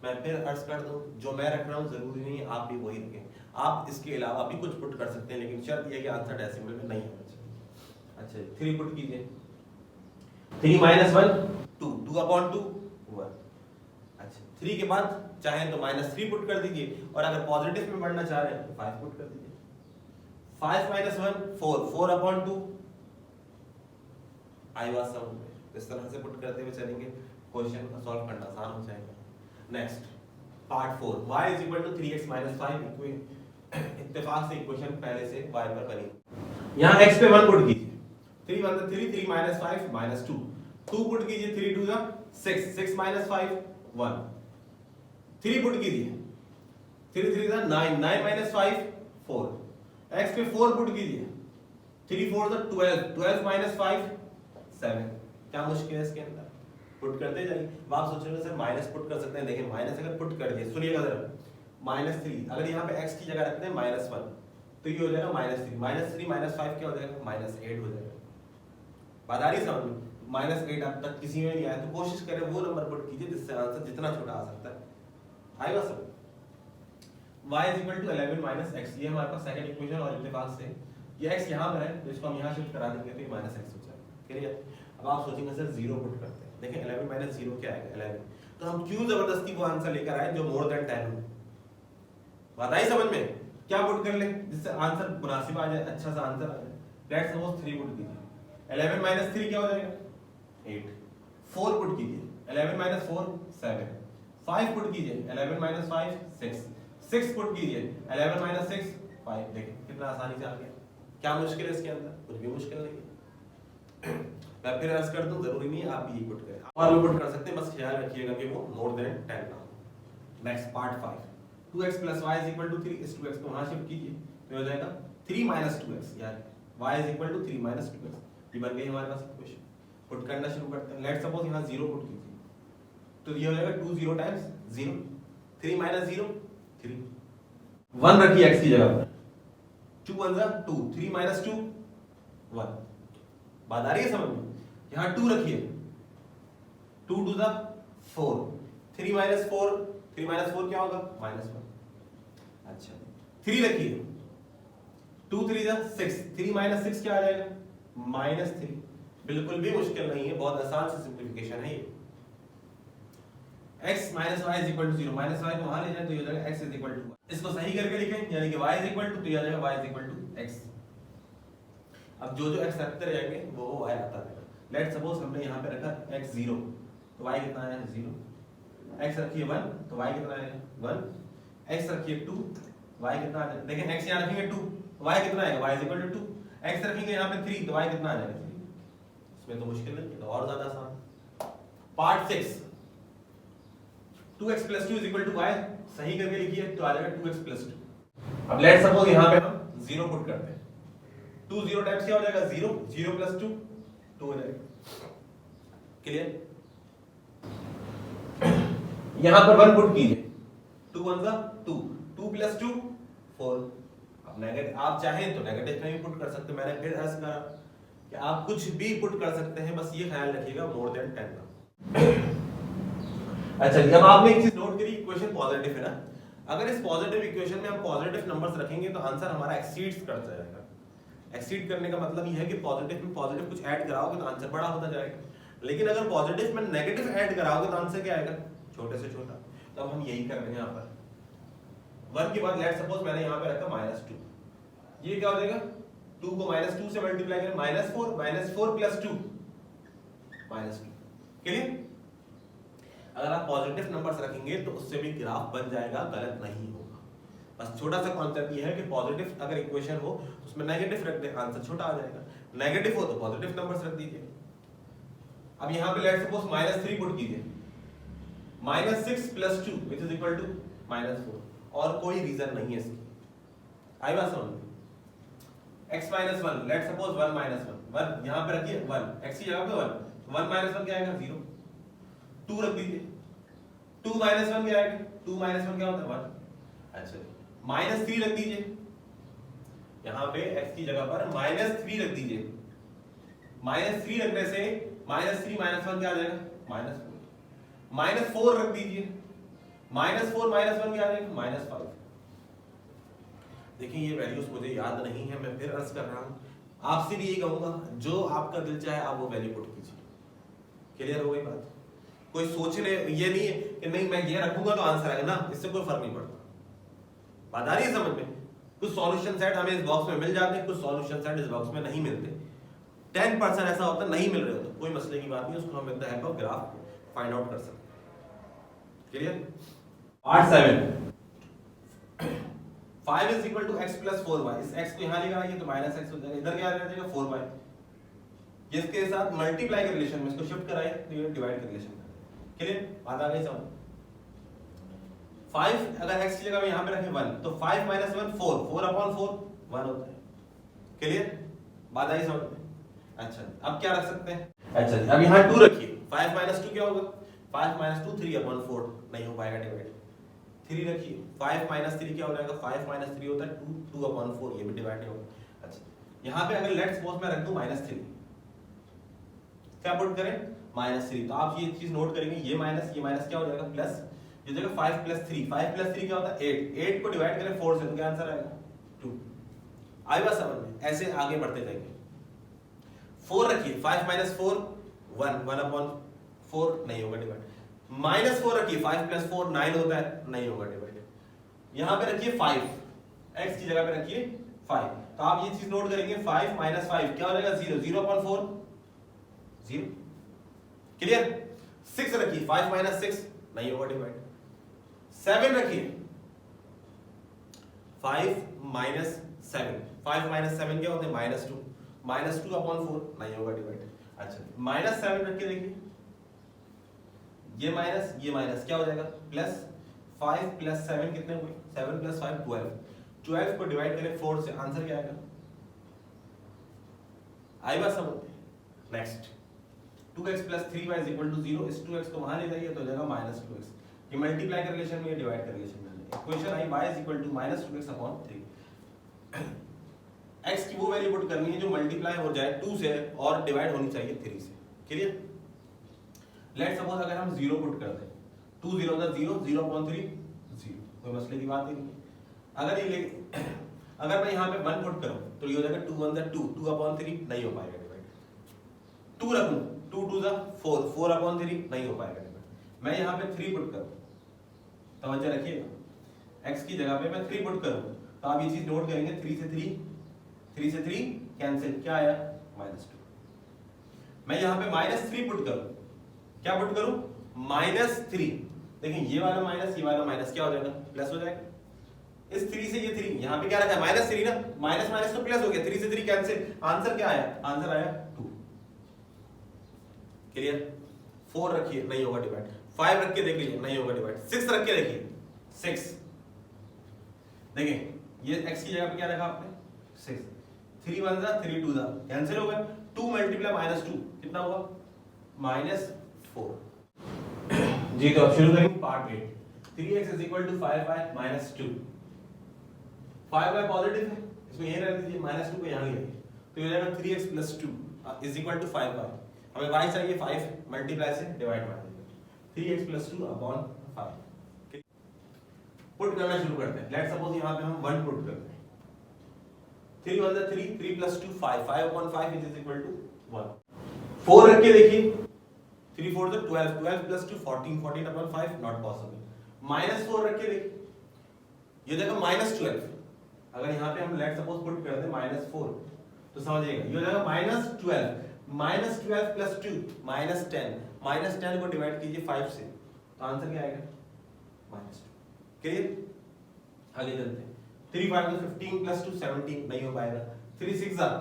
मैं फिर अर्ज कर दूं, जो मैं रख रहा हूं जरूरी नहीं है आप भी वही रखें, आप इसके अलावा भी कुछ पुट कर सकते हैं, लेकिन शर्त यह है कि आंसर डेसिमल में नहीं होना चाहिए। अच्छा 3 पुट कीजिए, 3 माइनस 1 2, 2 अपॉन 2 1। अच्छा 3 के बाद चाहे तो माइनस 3 पुट कर दीजिए, और अगर पॉजिटिव में बढ़ना चाह रहे हैं तो 5 पुट कर दीजिए। 5 माइनस 1 4, 4 अपॉन 2। आई बात समझ में? इस तरह से पुट करते हुए चलेंगे, क्वेश्चन को सॉल्व करना आसान हो जाएगा। Next part 4, y is equal to 3x minus 5। इत्तेफाक से इक्वेशन पहले से y पर बनी, यहाँ x पे 1 पुट कीजिए, 3 1 3, 3 माइनस 5 माइनस 2, 2 पुट कीजिए 3 2 जा 6, 6 माइनस 5 1, 3 पुट कीजिए 3 3 जा 9, 9 माइनस 5 4, x पे 4 पुट कीजिए 3 4 जा 12, 12 माइनस 5 7। क्या मुश्किल है इसके अंदर? पुट करते जाइए। आप सोच रहे हो सर माइनस पुट कर सकते हैं, देखिए माइनस अगर पुट कर दिए, सुनिएगा जरा, माइनस 3 अगर यहाँ पे x की जगह रखते हैं माइनस 1 तो ये हो जाएगा माइनस 3, माइनस 3 माइनस 5 क्या हो जाएगा? माइनस 8 हो जाएगा। बात आ रही समझ में? माइनस 8 अब तक किसी में नहीं आया, तो कोशिश करें वो नंबर पुट कीजिए जिससे आंसर जितना छोटा आ सकता है। आएगा सब y is equal to 11 minus x, ये हमारे पास सेकंड इक्वेशन और इत्तेफाक से ये x यहाँ पर है तो इसको हम यहाँ शिफ्ट करा देंगे तो ये माइनस एक्स हो जाएगा। क्लियर? अब आप सोचेंगे सर जीरो पुट करते हैं, देखिए 11 माइनस जीरो क्या आएगा 11, तो हम क्यों जबरदस्ती वो आंसर लेकर आए जो मोर देन 10 हो। बात आई समझ में? क्या पुट कर ले जिससे आंसर मुनासिब आ जाए, अच्छा सा आंसर आ जाए। लेट्स सपोज 3 पुट कीजिए, 11 माइनस 3 क्या हो जाएगा 8। 4 पुट कीजिए, 11 माइनस 4 7। 5 पुट कीजिए, 11 माइनस 5 6। 6 पुट कीजिए, 11 माइनस 6 5। देखिए कितना आसानी से आ गया। क्या मुश्किल है इसके अंदर? कुछ भी मुश्किल नहीं है। मैं फिर अर्ज कर दूं, जरूरी नहीं है आप भी पुट करें, और भी पुट कर सकते हैं, बस ख्याल रखिएगा कि वो मोर देन 10 ना हो। Next part 5, 2x + y = 3। इस 2x को वहां शिफ्ट कीजिए तो हो जाएगा 3 - 2x, यार y = 3 - 2x। ये बन गई हमारे पास इक्वेशन। पुट करना शुरू करते हैं। लेट्स सपोज यहां 0 पुट कीजिए तो ये हो जाएगा 2 0 टाइम्स 0, 3 - 0 3। 1 रखिए x की जगह पर, 2 1 = 2, 3 - 2 1। बात आ रही है समझ में? यहां 2 रखिए, 2 2 = 4, 3 - 4, 3 - 4 क्या होगा -1। अच्छा 3 रखिए, 2 3 = 6, 3 - 6 क्या आ जाएगा -3। बिल्कुल भी मुश्किल नहीं है, बहुत आसान सी सिंपलीफिकेशन है ये। x - y = 0, -y को वहां ले जाए तो ये हो जाएगा x = 1। इसको सही करके लिखें यानी कि y = तो ये आ जाएगा y = x। अब जो जो x रखते रहेंगे वो y आता रहेगा। लेट्स सपोज हमने यहां पे रखा x 0 तो y कितना आया 0। x रखिए 1 तो y कितना आएगा 1। x रखिए 2 y कितना आ जाएगा, देखें x यहां रखेंगे 2 y कितना आएगा y = 2। x रखेंगे यहां पे 3 तो y कितना आ जाएगा 3। इसमें तो मुश्किल नहीं है, तो और ज्यादा आसान। पार्ट 6, 2x + 2 = y, सही करके लिखिए तो आ जाएगा 2x + 2। अब लेट्स सपोज यहां पे हम 0 पुट करते हैं, 2 0 टाइम्स क्या हो जाएगा 0, 0 + 2 2 हो जाएगा। क्लियर? यहां पर 1 पुट कीजिए, 2 1 = 2, 2 + 2 4। अब नेगेटिव आप चाहें तो नेगेटिव में भी पुट कर सकते हैं, मैंने फिर ऐसा करा कि आप कुछ भी पुट कर सकते हैं, बस ये ख्याल रखिएगा मोर देन 10 ना। अच्छा जब आपने एक चीज नोट करी, इक्वेशन पॉजिटिव है ना, अगर इस पॉजिटिव इक्वेशन में हम पॉजिटिव नंबर्स रखेंगे तो आंसर हमारा एक्सीड्स कर जाएगा। एक्सीड करने का मतलब ये है कि पॉजिटिव में पॉजिटिव कुछ ऐड कराओगे तो आंसर बड़ा होता जाएगा, लेकिन अगर पॉजिटिव में नेगेटिव ऐड कराओगे तो आंसर क्या आएगा छोटे से छोटा। तो अब हम यही कर रहे हैं यहाँ पर 1 के बाद लेट्स सपोज मैंने यहाँ पे रखा -2, ये क्या हो जाएगा 2 को -2 से मल्टीप्लाई करें -4 + 2 -2। क्लियर? अगर आप पॉजिटिव नंबर्स रखेंगे तो उससे भी ग्राफ बन जाएगा, गलत नहीं होगा। बस छोटा सा कॉन्सेप्ट ये है कि पॉजिटिव अगर इक्वेशन हो तो उसमें नेगेटिव रख दे, आंसर छोटा आ जाएगा। नेगेटिव हो तो पॉजिटिव नंबर्स रख दीजिए। अब यहाँ पे लेट्स सपोज -3 पुट कीजिए, -6 + 2 = -4, और कोई रीजन नहीं है इसकी। आई बात समझ? x - 1 लेट्स सपोज 1 - 1 यहाँ पे रखिए 1, x की जगह पे 1 - 1 क्या आएगा 0। 2 रख दीजिए, 2 - 1 क्या आएगा 2 - 1 क्या होता है 1। अच्छा -3 रख दीजिए, यहाँ पे x की जगह पर -3 रख दीजिए। -3 रखने से -3 - 1 क्या आ जाएगा -4। -4 रख दीजिए, -4 - 1 क्या आ जाएगा -5। देखिए ये वैल्यूज मुझे याद नहीं है, मैं फिर अर्ज कर रहा हूँ, आपसे भी यही कहूंगा जो आपका दिल चाहे आप वो वैल्यू पुट कीजिए। क्लियर हो गई बात? कोई सोचने ये नहीं है कि नहीं मैं ये रखूंगा तो आंसर आएगा ना, इससे कोई फर्क नहीं पड़ता। बात आ रही है समझ में? कुछ सॉल्यूशन सेट हमें इस बॉक्स में मिल जाते हैं, कुछ सॉल्यूशन सेट इस बॉक्स में नहीं मिलते। 10% ऐसा होता है नहीं मिल रहे हो तो कोई मसले की बात नहीं, उसको हम with the help of graph find out कर सकते हैं। क्लियर? Part 7, 5 = x + 4y। इस x को यहां लेकर आइए तो -x हो जाएगा, इधर क्या आ जाएगा 4y। इसके साथ मल्टीप्लाई के रिलेशन में इसको शिफ्ट कराइए तो ये डिवाइड के रिलेशन में। क्लियर? बात आ गई समझ? 5 अगर x की जगह में यहां पे रखें 1 तो 5 - 1 4, 4/4 1 होता है। क्लियर? बात आई समझ में? अच्छा अब क्या रख सकते हैं? अच्छा अब यहां 2 रखिए, 5 - 2 क्या होगा 5 - 2 3/4 नहीं हो पाएगा डिवाइड। 3 रखिए, 5 - 3 क्या हो जाएगा 5 - 3 होता है 2/4, ये भी डिवाइड नहीं होगा। अच्छा यहां पे अगर लेट्स सपोज मैं रख दूं -3, क्या पुट करें -3, तो आप ये चीज नोट करेंगे ये माइनस क्या हो जाएगा प्लस, ये हो जाएगा 5 + 3, 5 + 3 क्या होता है 8, 8 को डिवाइड करें 4 से तो क्या आंसर आएगा 2। आई बात समझ में? ऐसे आगे बढ़ते जाएंगे। 4 रखिए, 5 माइनस 4 1, 1/4 नहीं होगा डिवाइड। -4 रखिए, 5 प्लस 4 9 होता है, नहीं होगा डिवाइड। यहां पे रखिए 5, x की जगह पे रखिए 5, तो आप ये चीज नोट करेंगे 5 माइनस 5 क्या हो जाएगा 0, 0/4 0, क्लियर। 6 रखिए, 5 माइनस 6 नहीं होगा डिवाइड। 7 रखिए, 5 माइनस 7, 5 माइनस 7 क्या होते हैं -2, -2/4 नहीं होगा डिवाइड। अच्छा -7 रख के देखिए, ये माइनस क्या हो जाएगा प्लस। 5 प्लस 7 कितने हुए, 7 प्लस 5 12, 12 को डिवाइड करें 4 से, आंसर क्या आएगा? आई बात समझ। Next 2x plus 3y is equal to 0, इस 2x को वहां ले जाइए तो हो जाएगा -2x। ये मल्टीप्लाई कर रिलेशन में, ये डिवाइड कर रिलेशन में। इक्वेशन आई y is equal to -2x/3। x की वो वैल्यू पुट करनी है जो मल्टीप्लाई हो जाए 2 से और डिवाइड होनी चाहिए 3 से, क्लियर। लेट्स सपोज अगर हम 0 पुट कर दें, 2 0 0, 0/3 0, कोई मसले की बात ही नहीं। अगर मैं यहाँ पे 1 पुट करूं तो ये हो जाएगा 2 1 2, 2/3 नहीं हो पाएगा डिवाइड। 2 रखूं, 2 2 4, 4/3 नहीं हो पाएगा डिवाइड। मैं यहाँ पे 3 पुट करूं, तवज्जो रखिएगा, x की जगह पे मैं 3 पुट करूं तो आप ये चीज नोट करेंगे, 3 से 3 कैंसिल, क्या आया -2। मैं यहाँ पे -3 पुट करूं, क्या पुट करूं -3, देखिए ये वाला माइनस, ये वाला माइनस क्या हो जाएगा प्लस हो जाएगा। इस 3 से ये 3, यहाँ पे क्या रखा है -3 ना, माइनस माइनस तो प्लस हो गया, 3 से 3 कैंसिल, आंसर क्या आया, आंसर आया 2, क्लियर। 4 रखिए नहीं होगा डिवाइड, 5 रख के देख लीजिए नहीं होगा डिवाइड, 6 रख के देखिए 6, देखिए ये x की जगह पे क्या रखा आपने 6, 3 1 3 2 कैंसिल हो गया, 2 मल्टीप्लाई -2 कितना हुआ -4। जी तो अब शुरू करेंगे part 8। 3x is equal to 5y -2, 5y positive है, इसमें ये रख दीजिए, -2 को यहाँ ले आइए तो ये हो जाएगा 3x + 2 is equal to 5y। हमें y चाहिए 5, मल्टीप्लाई से डिवाइड मार दीजिए, 3x + 2/5। पुट करना शुरू करते हैं। लेट्स सपोज यहाँ पे हम 1 पुट करते हैं, 3 1 3, 3 + 2 5, 5/5 इज इक्वल टू 1। 4 रख के देखिए, 3 4 12, 12 + 2 14, 14/5 नॉट पॉसिबल। -4 रख के देखिए, ये देखो -12, अगर यहाँ पे हम लेट सपोज पुट कर दें -4 तो समझिएगा ये हो जाएगा -12, -12 + 2 -10, -10 को डिवाइड कीजिए 5 से तो आंसर क्या आएगा -2, क्लियर। आगे चलते हैं, 3 5 15 + 2 17 नहीं हो पाएगा, 3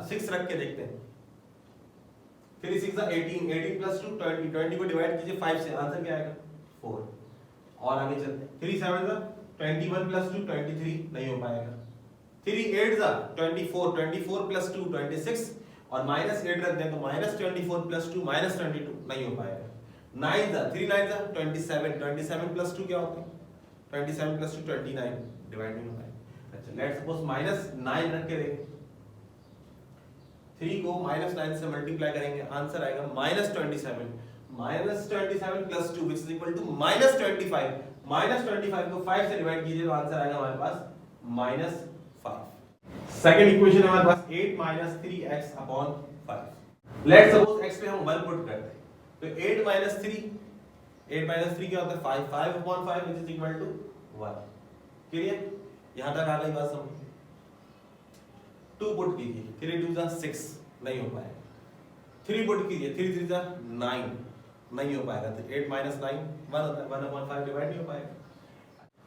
6 रख के देखते हैं, 3 6 18, 18 + 2 20, 20 को डिवाइड कीजिए 5 से, आंसर क्या आएगा 4। और आगे चलते हैं, 3 7 21 + 2 23 नहीं हो पाएगा, 3 8 24, 24 + 2 26 और -8 रख दें तो -24 + 2 -22 नहीं हो पाएगा। 9 3 9 27, 27 + 2 क्या होता है 27 + 2 29, डिवाइड नहीं हो पाएगा। अच्छा लेट्स सपोज -9 रख के देखें, 3 को -9 से मल्टीप्लाई करेंगे, आंसर आएगा -27, -27 + 2 which is equal to -25, -25 को 5 से डिवाइड कीजिए तो आंसर आएगा हमारे पास -5। सेकंड इक्वेशन हमारे पास 8 - 3x/5। लेट्स सपोज x पे हम 1 पुट करते हैं तो 8 - 3 क्या होता है 5, 5/5 which is equal to 1, clear. यहां तक आ गई बात समझ। 2 पुट कीजिए, 3 2 6 नहीं हो पाएगा, 3 पुट कीजिए, 3 3 9 नहीं हो पाएगा, तो 8 - 9 1 होता है, 1/5 डिवाइड नहीं हो पाएगा।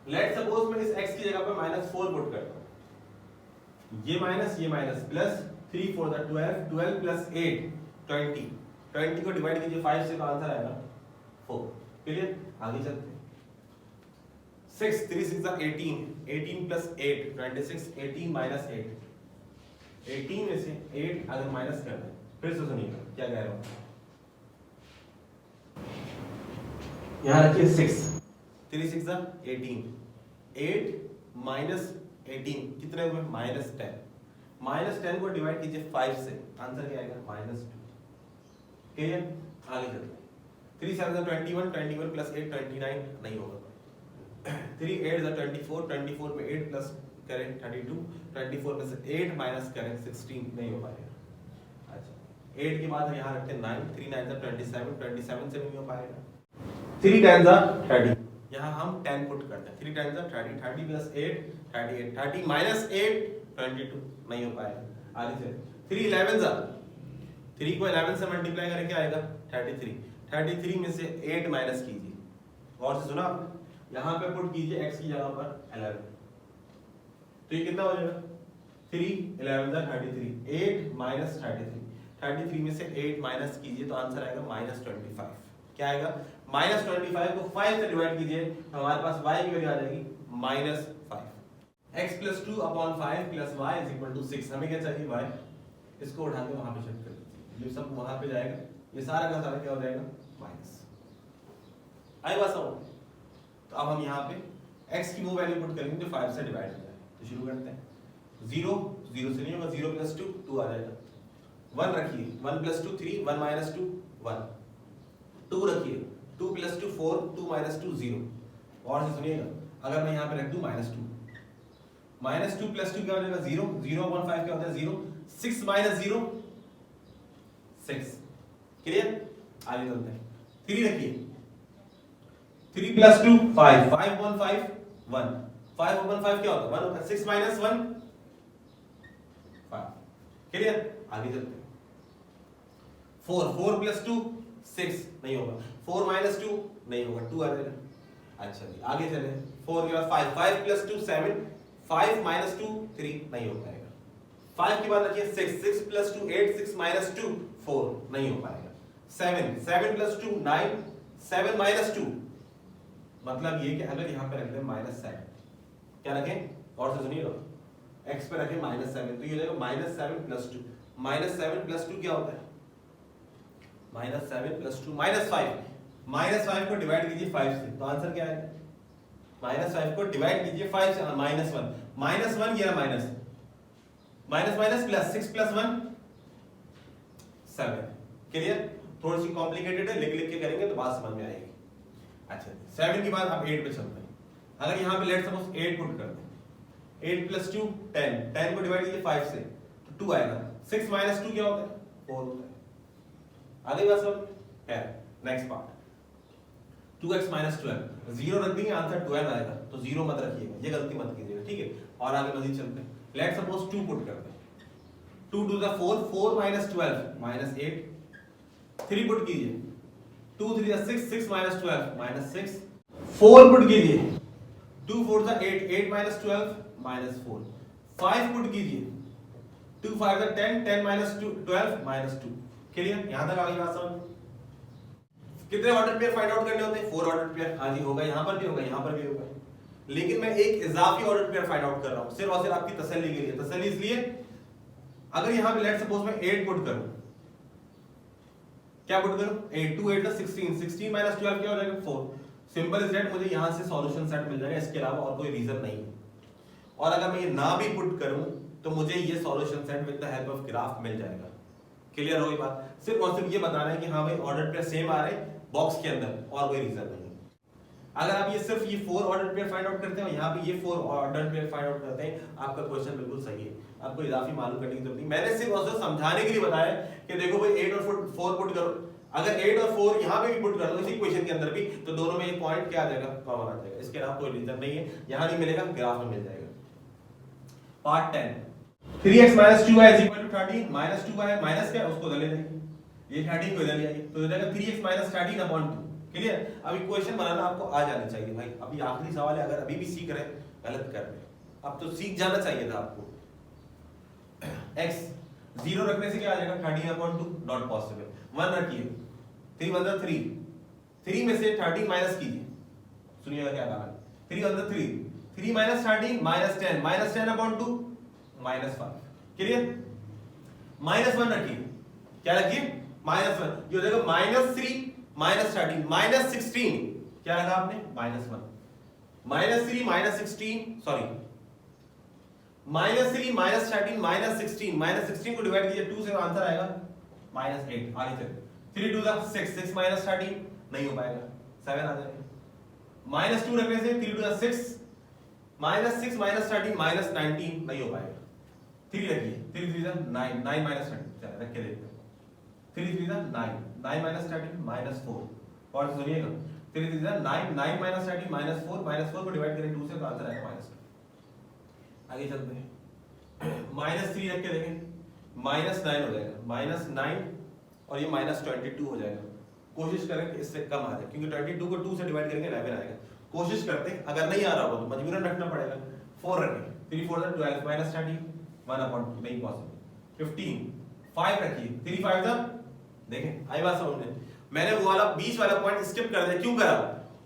लेट्स सपोज मैं इस x की जगह पे -4 पुट करता हूं, ये माइनस प्लस 3 4 12, 12 + 8 20, 20 को डिवाइड कीजिए 5 से तो आंसर आएगा 4, क्लियर। आगे चलते हैं, 6 3 6 18, 18 + 8 26, 18 - 8, 18 में से 8 अगर माइनस कर दें, फिर से सुनिएगा क्या कह रहा हूं, यहां रखिए 6 3 6 18, 8 - 18 कितने हुए -10, -10 को डिवाइड कीजिए 5 से, आंसर क्या आएगा -2, क्लियर। आगे चलते हैं, 3 7 21, 21 + 8 29 नहीं होगा, 3 8 24, 24 में 8 + करें 32, 24 में से 8 माइनस करें 16, नहीं हो पाएगा। अच्छा 8 के बाद यहाँ रखते हैं 9, 3 9 जा 27, 27 से नहीं हो पाएगा। 3 10 जा 30, यहाँ हम 10 पुट करते हैं, 3 10 जा 30, 30 प्लस 8 38, 30 माइनस 8 22, नहीं हो पाएगा। आगे चले 3 11 जा, 3 को 11 से मल्टीप्लाई करें क्या आएगा 33, 33 में से 8 माइनस कीजिए, और से सुना आपने, यहाँ पे पुट कीजिए x की जगह पर 11, तो ये कितना हो जाएगा 3 11 जा 33, 8 माइनस 33, 33 में से 8 माइनस कीजिए तो आंसर आएगा -25। क्या आएगा -25 को 5 से डिवाइड कीजिए तो हमारे पास y की वैल्यू आ जाएगी -5। x + 2 / 5 + y = 6, हमें क्या चाहिए y, इसको उठा के वहां पे शिफ्ट कर दीजिए, ये सब वहां पे जाएगा, ये सारा का सारा क्या हो जाएगा माइनस। आई बात समझ? तो अब हम यहाँ पे x की वो वैल्यू पुट करेंगे जो 5 से डिवाइड हो जाए, तो शुरू करते हैं। 0 0 से नहीं होगा, 0 + 2 2 आ जाएगा, 1 रखिए, 1 + 2 3, 1 - 2 1, 2 रखिए, 2 + 2 4, 2 - 2 0, और से सुनिएगा अगर मैं यहाँ पे रख दूं -2, -2 + 2 क्या हो जाएगा 0, 0/5 क्या होता है 0, 6 - 0 6, क्लियर? आगे चलते हैं, 3 रखिए, 3 + 2 5, 5/5 1, 5/5 क्या होता है 1 होता है, 6 - 1 5, क्लियर? आगे चलते हैं, 4 + 2 6, नहीं होगा, 4 - 2 नहीं होगा, 2 आ जाएगा। अच्छा जी आगे चले, 4 के बाद 5, 5 + 2 7, 5 - 2 3, नहीं हो पाएगा। 5 के बाद रखिए 6, 6 + 2 8, 6 - 2 4, नहीं हो पाएगा। 7, 7 + 2 9, 7 - 2, मतलब ये कि अगर यहाँ पे रख दें -7, क्या रखें, और से सुनिएगा, x पे रखें -7, तो ये हो जाएगा -7 + 2, -7 + 2 क्या होता है -7 + 2 -5, -5 को डिवाइड कीजिए 5 से, तो आंसर क्या आएगा, -5 को डिवाइड कीजिए 5 से, -1, -1 ये माइनस, माइनस प्लस, 6 + 1 7, क्लियर? थोड़ी सी कॉम्प्लिकेटेड है, लिख लिख के करेंगे तो बात समझ में आएगी। अच्छा 7 के बाद अब 8 पे चलते हैं, अगर यहाँ पे लेट सपोज 8 पुट कर दें, 8 + 2 10, 10 को डिवाइड कीजिए 5 से तो 2 आएगा, 6 - 2 क्या होता है 4 होता है। आगे बात समझ है? नेक्स्ट पार्ट, 2x - 12, 0 रख देंगे आंसर 12 आएगा, तो 0 मत रखिएगा, ये गलती मत कीजिएगा, ठीक है? और आगे मजीद चलते हैं, लेट सपोज 2 पुट करते हैं, 2 2 = 4, 4 - 12 -8, 3 पुट कीजिए, 2 3 = 6, 6 - 12 -6, 4 पुट कीजिए, 2 4 = 8, 8 - 12 -4, 5 पुट कीजिए, 2 5 = 10, 10 - 12 -2, क्लियर? यहां तक आगे बात समझ? कितने ऑर्डर पेयर फाइंड आउट करने होते हैं 4 ऑर्डर पेयर, हाँ जी होगा, यहां पर भी होगा, यहां पर भी होगा, लेकिन मैं एक इजाफी ऑर्डर पेयर फाइंड आउट कर रहा हूं सिर्फ और सिर्फ आपकी तसल्ली के लिए। तसल्ली इसलिए अगर यहां पे लेट सपोज मैं 8 पुट करूं, क्या पुट करूं 8, 2 8 = 16, 16 - 12 क्या हो जाएगा 4, सिंपल इज दैट, मुझे यहां से सॉल्यूशन सेट मिल जाएगा, इसके अलावा और कोई रीजन नहीं है। और अगर मैं ये ना भी पुट करूं तो मुझे ये solution set with the help of graph मिल जाएगा। क्लियर हो गई बात? सिर्फ और सिर्फ ये बताना है कि हाँ भाई ऑर्डर पेयर सेम आ रहे बॉक्स के अंदर, और कोई रीजन नहीं। अगर आप ये सिर्फ ये 4 ऑर्डर पेयर फाइंड आउट करते हैं, यहाँ पे ये 4 ऑर्डर पेयर फाइंड आउट करते हैं, आपका क्वेश्चन बिल्कुल सही है, आपको इजाफी मालूम करने की जरूरत नहीं। मैंने सिर्फ और सिर्फ समझाने के लिए बताया कि देखो भाई 8 और 4 पुट करो, अगर 8 और 4 यहाँ पे भी पुट कर दो इसी क्वेश्चन के अंदर भी, तो दोनों में ये पॉइंट क्या आ जाएगा कॉमन आ जाएगा, इसके अलावा कोई रीजन नहीं है, यहाँ नहीं मिलेगा ग्राफ में मिल जाएगा। पार्ट 10, 3x - 2y = 13, -2 है माइनस क्या उसको उधर ले जाइए, ये 13 को इधर ले आइए, तो हो जाएगा 3x - 13/2, क्लियर? अब इक्वेशन बनाना आपको आ जाना चाहिए भाई, अभी आखिरी सवाल है, अगर अभी भी सीख रहे गलत कर रहे, अब तो सीख जाना चाहिए था आपको। x 0 रखने से क्या आ जाएगा 13/2, नॉट पॉसिबल, 1 रखिए, 3 1 = 3, 3 में से 13 माइनस कीजिए, सुनिएगा क्या कहा, 3 1 = 3, 3 - 13 -10, -10/2 -5, क्लियर? -1 रखिए, क्या रखिए -1, ये हो जाएगा -3 -13 -16, क्या रखा आपने -1, -3 -16 सॉरी -3 -13 -16, -16 को डिवाइड कीजिए 2 से, आंसर आएगा -8। आगे चलिए, 3 2 = 6, 6 - 13 नहीं हो पाएगा, 7 आ जाएगा, -2 रखने से 3 2 = 6 -6 -13 -19 नहीं हो पाएगा। 3 रखिए, 3 3 9 9 -13 चलो रख के देखते हैं। 3 3 9 9 -13 -4 और सुनिएगा 3 3 9 9 -13 -4 को डिवाइड करें 2 से तो आंसर आएगा -2। आगे चलते हैं, -3 रख के देखें, -9 हो जाएगा, -9 और ये -22 हो जाएगा। कोशिश करें कि इससे कम आ जाए, क्योंकि 22 को 2 से डिवाइड करेंगे 11 आएगा। कोशिश करते हैं, अगर नहीं आ रहा होगा तो मजबूरन रखना पड़ेगा। 4 रखें, 3 4 12 -13 1/2 नहीं पॉसिबल। 15 5 रखिए, 3 5 देखें आई बात समझ में। मैंने वो वाला 20 वाला पॉइंट स्किप कर दिया, क्यों करा?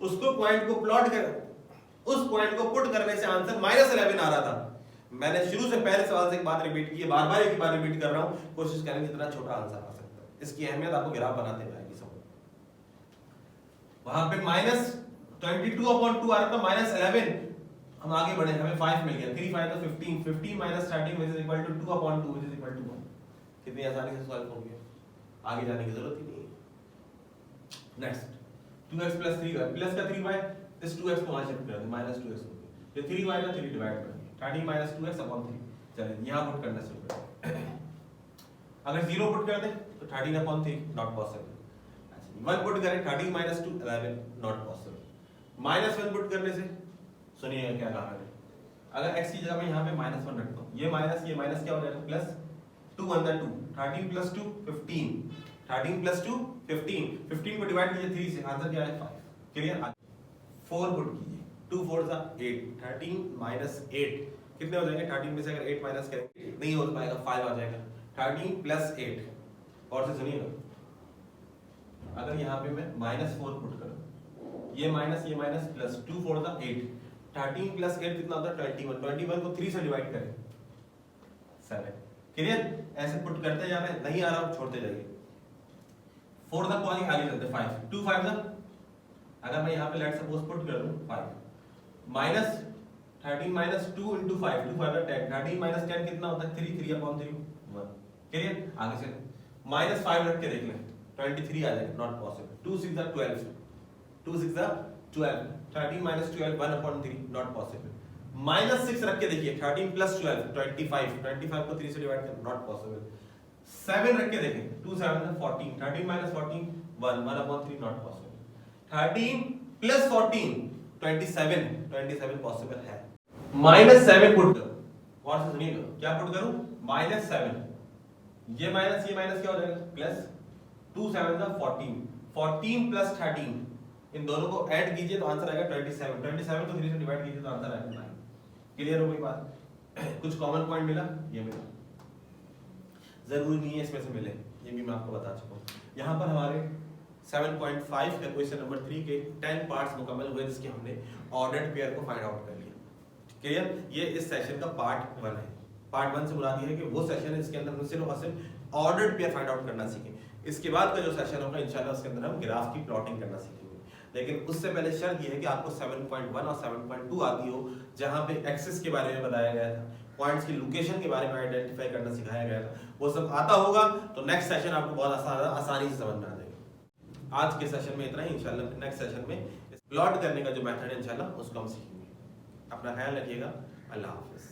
उसको पॉइंट को प्लॉट कर, उस पॉइंट को पुट करने से आंसर -11 आ रहा था। मैंने शुरू से पहले सवाल से एक बात रिपीट की है, बार-बार एक ही बात रिपीट कर रहा हूं, कोशिश करें जितना छोटा आंसर आ सकता है। इसकी अहमियत आपको ग्राफ बनाते हुए आएगी समझ। वहां पे -22/2 आ रहा था, -11 हम आगे बढ़े, हमें 5 मिल गया, 3 5 तो 15 15 -13 which is equal to 2/2 which is equal to 1। कितनी आसानी से सॉल्व हो गया, आगे जाने की जरूरत ही नहीं है। नेक्स्ट 2x + 3y प्लस का 3y, इस 2x को वहां शिफ्ट कर दें, -2x हो गया, ये 3y का 3 डिवाइड कर दिया, 13 - 2x/3। चलिए यहां पुट करना शुरू करें। अगर 0 पुट कर दें तो 13/3 नॉट पॉसिबल। अच्छा 1 पुट करें, 13 - 2 11 नॉट पॉसिबल। -1 पुट करने से सुनिएगा क्या कहा मैंने, अगर x की जगह मैं यहां पे -1 रखता हूं, ये माइनस क्या हो जाएगा, प्लस 2 × 2 13 + 2 15 13 + 2 15 15 को डिवाइड कीजिए 3 से, आंसर क्या है 5। क्लियर? 4 पुट कीजिए, 2 4 8 13 - 8 कितने हो जाएंगे, 13 में से अगर 8 माइनस करेंगे नहीं हो पाएगा, 5 आ जाएगा। 13 + 8 और से सुनिएगा, अगर यहाँ पे मैं -4 पुट करूं, ये माइनस प्लस 2 4 8 13 + 8 कितना होता है 21 21 को 3 से डिवाइड करें 7। क्लियर? ऐसे पुट करते जा रहे हैं, नहीं आ रहा छोड़ते जाइए। 4 तक पहुंचे, आगे चलते 5 2 5 अगर मैं यहाँ पे लेट सपोज पुट कर दूं 5 -13 - 2 × 5 2 5 10 13 - 10 कितना होता है 3 3/3 1। क्लियर? आगे चलें, -5 रख के देख लें 23 आ जाएगा, नॉट पॉसिबल। 2 6 12 2 6 12 13 - 12 1/3 not possible. -6 रख के देखिए, 13 + 12 25 25 को 3 से डिवाइड करें नॉट पॉसिबल। 7 रख के देखें, 2 7 14 13 - 14 1/3 नॉट पॉसिबल। 13 + 14 27 पॉसिबल है। -7 पुट करो और से सुनिएगा, क्या पुट करूं, -7 ये माइनस क्या हो जाएगा, प्लस 2 7 14 14 + 13 इन दोनों को ऐड कीजिए तो आंसर आएगा 27 27 को 3 से डिवाइड कीजिए तो आंसर आएगा 9। क्लियर हो गई बात? कुछ कॉमन पॉइंट मिला, ये मिला, जरूरी नहीं है इसमें से मिले, ये भी मैं आपको बता चुका हूं। यहाँ पर हमारे 7.5 का क्वेश्चन नंबर 3 के 10 पार्ट्स मुकम्मल हुए, जिसके हमने ऑर्डर्ड पेयर को फाइंड आउट कर लिया। क्लियर? ये इस सेशन का पार्ट 1 है। पार्ट 1 से मुराद ये है कि वो सेशन है जिसके अंदर हम सिर्फ और सिर्फ ऑर्डर्ड पेयर फाइंड आउट करना सीखें। इसके बाद का जो सेशन होगा इंशाल्लाह उसके अंदर हम ग्राफ की प्लॉटिंग करना सीखेंगे। लेकिन उससे पहले शर्त ये है कि आपको 7.1 और 7.2 आती हो, जहां पे एक्सिस के बारे में बताया गया था, पॉइंट्स की लोकेशन के बारे में आइडेंटिफाई करना सिखाया गया था, वो सब आता होगा तो नेक्स्ट सेशन आपको बहुत आसानी से समझ में आ जाएगा। आज के सेशन में इतना ही, इंशाल्लाह नेक्स्ट सेशन में प्लॉट करने का जो मेथड है इंशाल्लाह उसको हम सीखेंगे। अपना ख्याल रखिएगा, अल्लाह हाफिज़।